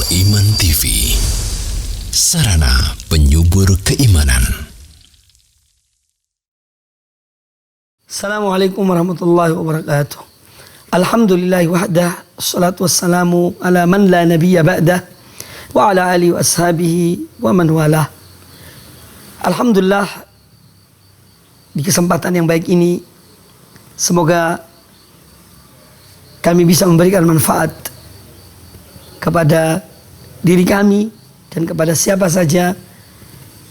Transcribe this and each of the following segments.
Iman TV, sarana penyubur keimanan. Assalamualaikum warahmatullahi wabarakatuh. Alhamdulillah wahdah, assalatu wassalamu ala man la nabiyya ba'dah, wa ala alihi wa ashabihi wa man walah. Alhamdulillah, di kesempatan yang baik ini semoga kami bisa memberikan manfaat kepada diri kami dan kepada siapa saja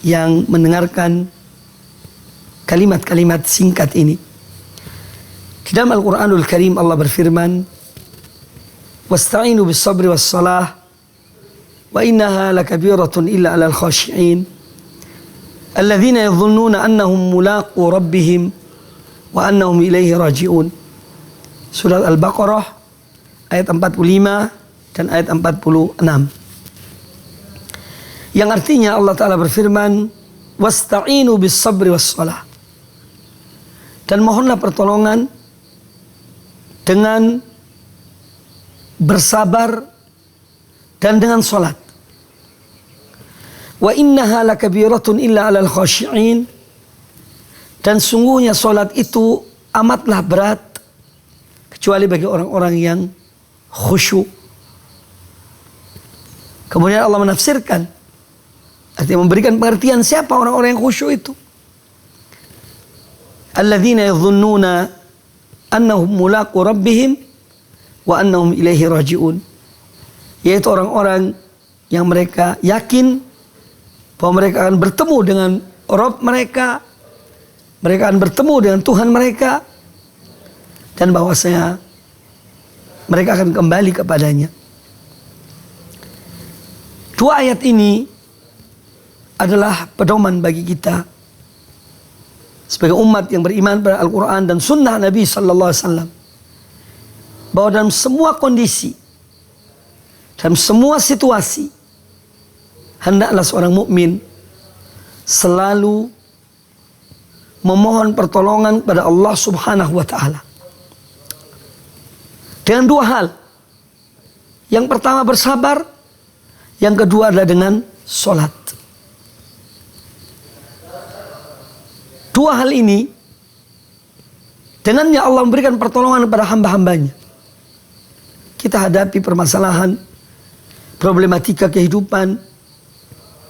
yang mendengarkan kalimat-kalimat singkat ini. Di dalam Al-Quranul Karim Allah berfirman, "Wasta'inu bis sabri was salah, wa innaha lakabiratun illa 'alal khashi'in, alladzina yadhunnuna annahum mulaqu rabbihim wa annahum ilaihi raji'un." Surat Al-Baqarah ayat 45 dan ayat 46. Yang artinya Allah Ta'ala berfirman, "Wasta'inu bis sabri was salah." Dan mohonlah pertolongan dengan bersabar dan dengan salat. Wa innaha lakabiratun illa 'alal khashi'in. Dan sungguhnya salat itu amatlah berat kecuali bagi orang-orang yang khusyuk. Kemudian Allah menafsirkan, artinya memberikan pengertian siapa orang-orang yang khusyuk itu. Alladzina yadhunnuna annahum mulaqu rabbihim wa annahum ilaihi raji'un. Yaitu orang-orang yang mereka yakin bahwa mereka akan bertemu dengan Rabb mereka, mereka akan bertemu dengan Tuhan mereka, dan bahwasanya mereka akan kembali kepadanya. Dua ayat ini adalah pedoman bagi kita sebagai umat yang beriman pada Al-Quran dan Sunnah Nabi Sallallahu Alaihi Wasallam, bahwa dalam semua kondisi, dalam semua situasi, hendaklah seorang mukmin selalu memohon pertolongan kepada Allah Subhanahu Wa Taala dengan dua hal. Yang pertama bersabar, yang kedua adalah dengan sholat. Dua hal ini dengannya Allah memberikan pertolongan kepada hamba-hambanya. Kita hadapi permasalahan, problematika kehidupan,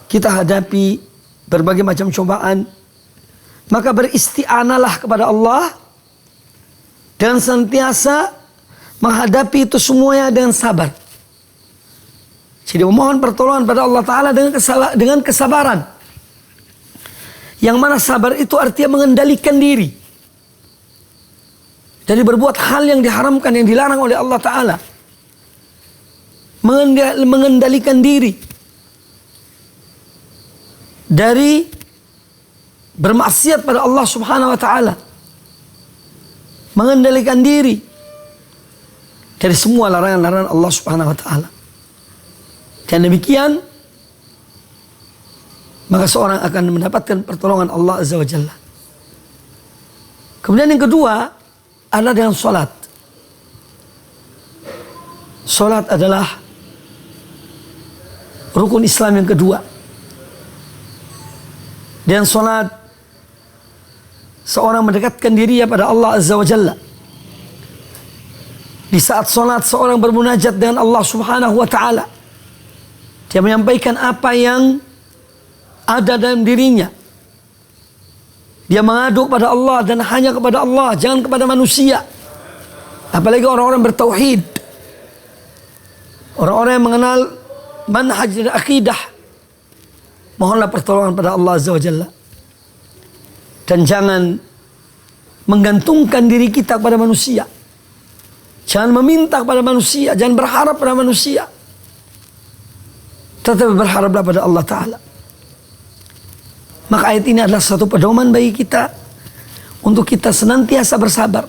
kita hadapi berbagai macam cobaan, maka beristi'analah kepada Allah dan senantiasa menghadapi itu semuanya dengan sabar. Jadi memohon pertolongan pada Allah Ta'ala dengan kesabaran. Yang mana sabar itu artinya mengendalikan diri dari berbuat hal yang diharamkan, yang dilarang oleh Allah Ta'ala. Mengendalikan diri dari bermaksiat pada Allah Subhanahu Wa Ta'ala. Mengendalikan diri dari semua larangan-larangan Allah Subhanahu Wa Ta'ala. Dan demikian, maka seorang akan mendapatkan pertolongan Allah Azza wa Jalla. Kemudian yang kedua adalah dengan sholat. Sholat adalah rukun Islam yang kedua. Dan sholat, seorang mendekatkan dirinya pada Allah Azza wa Jalla. Di saat sholat, seorang bermunajat dengan Allah Subhanahu wa Ta'ala. Dia menyampaikan apa yang ada dalam dirinya. Dia mengadu kepada Allah dan hanya kepada Allah, jangan kepada manusia. Apalagi orang-orang bertauhid, orang-orang yang mengenal manhaj dan akidah. Mohonlah pertolongan pada Allah Azza wa Jalla. Dan jangan menggantungkan diri kita kepada manusia. Jangan meminta kepada manusia, jangan berharap pada manusia. Tetapi berharaplah pada Allah Ta'ala. Maka ayat ini adalah satu pedoman bagi kita untuk kita senantiasa bersabar.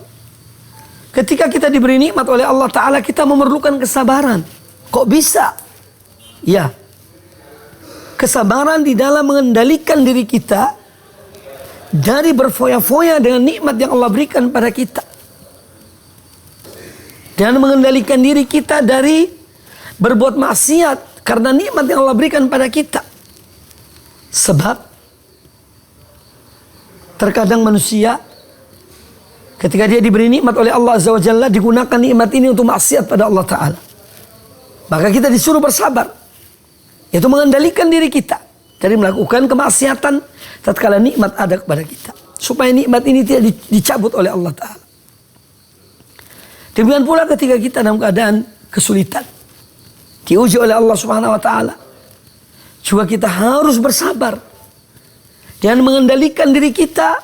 Ketika kita diberi nikmat oleh Allah Ta'ala, kita memerlukan kesabaran. Kok bisa? Ya, kesabaran di dalam mengendalikan diri kita dari berfoya-foya dengan nikmat yang Allah berikan pada kita. Dan mengendalikan diri kita dari berbuat maksiat Karena nikmat yang Allah berikan pada kita. Sebab terkadang manusia ketika dia diberi nikmat oleh Allah Azza wa Jalla, digunakan nikmat ini untuk maksiat pada Allah Ta'ala. Maka kita disuruh bersabar, yaitu mengendalikan diri kita dari melakukan kemaksiatan tatkala nikmat ada kepada kita, supaya nikmat ini tidak dicabut oleh Allah Ta'ala. Demikian pula ketika kita dalam keadaan kesulitan, diuji oleh Allah Subhanahu wa Ta'ala, juga kita harus bersabar dan mengendalikan diri kita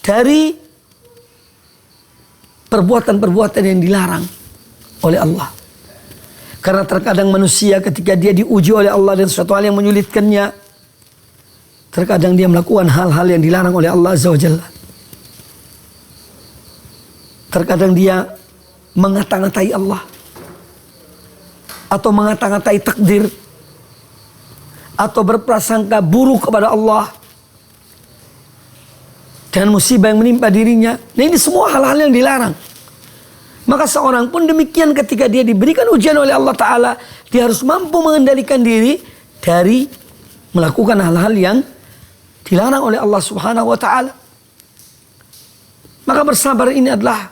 dari perbuatan-perbuatan yang dilarang oleh Allah. Karena terkadang manusia ketika dia diuji oleh Allah dan sesuatu hal yang menyulitkannya, terkadang dia melakukan hal-hal yang dilarang oleh Allah Azza wa Jalla. Terkadang dia mengata-ngatai Allah, atau mengata-ngatai takdir, atau berprasangka buruk kepada Allah dan musibah yang menimpa dirinya. Nah, ini semua hal-hal yang dilarang. Maka seorang pun demikian, ketika dia diberikan ujian oleh Allah Ta'ala, dia harus mampu mengendalikan diri dari melakukan hal-hal yang dilarang oleh Allah Subhanahu wa Ta'ala. Maka bersabar ini adalah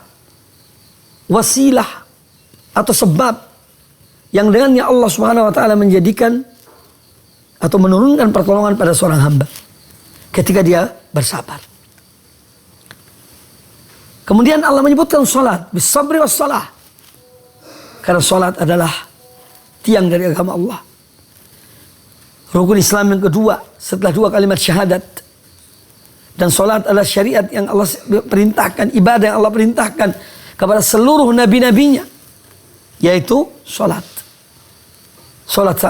wasilah atau sebab yang dengannya Allah Subhanahu wa Ta'ala menjadikan atau menurunkan pertolongan pada seorang hamba ketika dia bersabar. Kemudian Allah menyebutkan salat, bisabri wassalah. Karena salat adalah tiang dari agama Allah. Rukun Islam yang kedua setelah dua kalimat syahadat. Dan salat adalah syariat yang Allah perintahkan, ibadah yang Allah perintahkan kepada seluruh nabi-nabinya, yaitu salat. Salat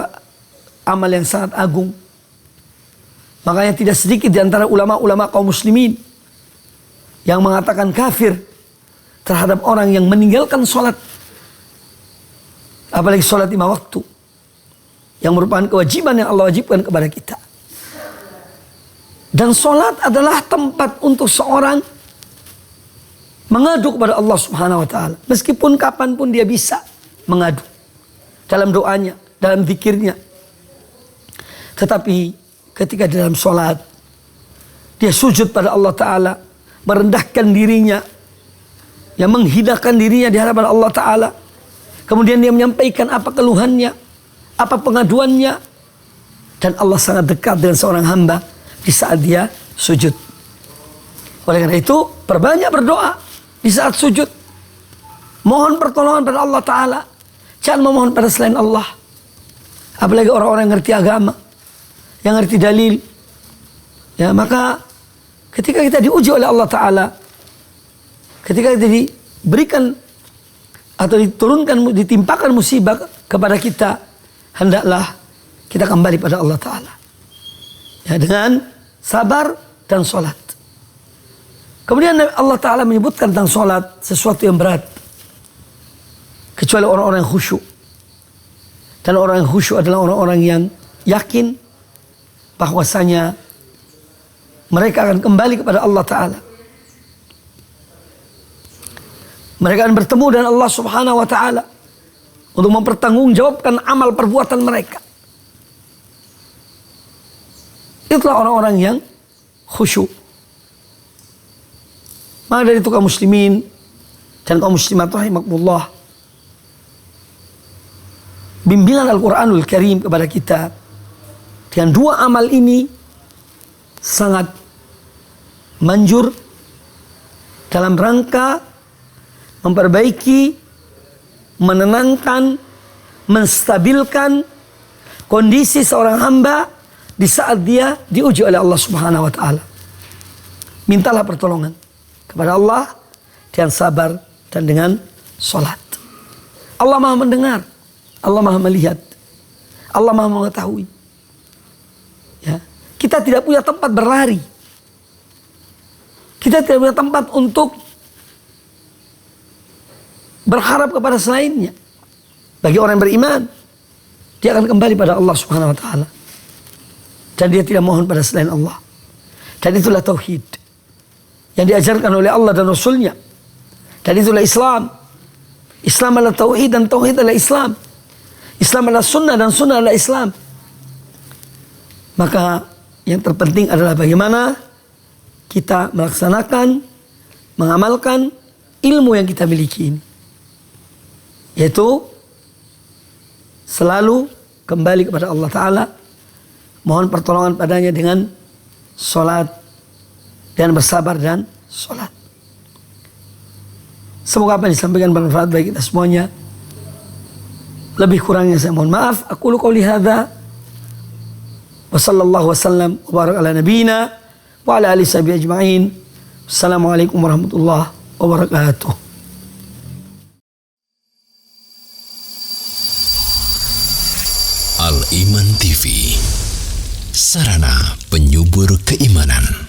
amal yang sangat agung. Makanya tidak sedikit di antara ulama-ulama kaum muslimin yang mengatakan kafir terhadap orang yang meninggalkan sholat, apalagi sholat 5 waktu, yang merupakan kewajiban yang Allah wajibkan kepada kita. Dan sholat adalah tempat untuk seorang mengadu kepada Allah Subhanahu wa Ta'ala, meskipun kapanpun dia bisa mengadu, dalam doanya, dalam zikirnya. Tetapi ketika dalam sholat dia sujud pada Allah Ta'ala, merendahkan dirinya, yang menghinakan dirinya di hadapan Allah Ta'ala. Kemudian dia menyampaikan apa keluhannya, apa pengaduannya. Dan Allah sangat dekat dengan seorang hamba di saat dia sujud. Oleh karena itu, perbanyak berdoa di saat sujud. Mohon pertolongan pada Allah Ta'ala. Jangan memohon pada selain Allah. Apalagi orang-orang yang ngerti agama, yang ngerti dalil. Ya, maka ketika kita diuji oleh Allah Ta'ala, ketika kita diberikan atau diturunkan, ditimpakan musibah kepada kita, hendaklah kita kembali pada Allah Ta'ala, ya, dengan sabar dan sholat. Kemudian Allah Ta'ala menyebutkan tentang sholat sesuatu yang berat, kecuali orang-orang yang khusyuk. Dan orang yang khusyuk adalah orang-orang yang yakin bahwasanya mereka akan kembali kepada Allah Ta'ala. Mereka akan bertemu dengan Allah Subhanahu wa Ta'ala untuk mempertanggungjawabkan amal perbuatan mereka. Itulah orang-orang yang khusyuk. Maka dari itu kaum muslimin dan kaum muslimat rahimakumullah, bimbingan Al-Quranul Karim kepada kita dengan dua amal ini sangat manjur dalam rangka memperbaiki, menenangkan, menstabilkan kondisi seorang hamba di saat dia diuji oleh Allah Subhanahu wa Ta'ala. Mintalah pertolongan kepada Allah dengan sabar dan dengan sholat. Allah Maha mendengar, Allah Maha melihat, Allah Maha mengetahui. Ya, kita tidak punya tempat berlari. Kita tidak punya tempat untuk berharap kepada selainnya. Bagi orang yang beriman, dia akan kembali pada Allah Subhanahu wa Ta'ala, dan dia tidak mohon pada selain Allah. Dan itulah tauhid yang diajarkan oleh Allah dan Rasulnya. Dan itulah Islam. Islam adalah tauhid dan tauhid adalah Islam. Islam adalah sunnah dan sunnah adalah Islam. Maka yang terpenting adalah bagaimana kita melaksanakan, mengamalkan ilmu yang kita miliki ini. Yaitu selalu kembali kepada Allah Ta'ala, mohon pertolongan padanya dengan sholat dan bersabar dan sholat. Semoga apa yang disampaikan bermanfaat bagi kita semuanya. Lebih kurangnya saya mohon maaf. Aku qouli hadza wa sallallahu wasallam wa baraka ala nabiyyina wa ala alihi sahbihi ajma'in. Assalamualaikum warahmatullahi wabarakatuh. Al Iman TV, sarana penyubur keimanan.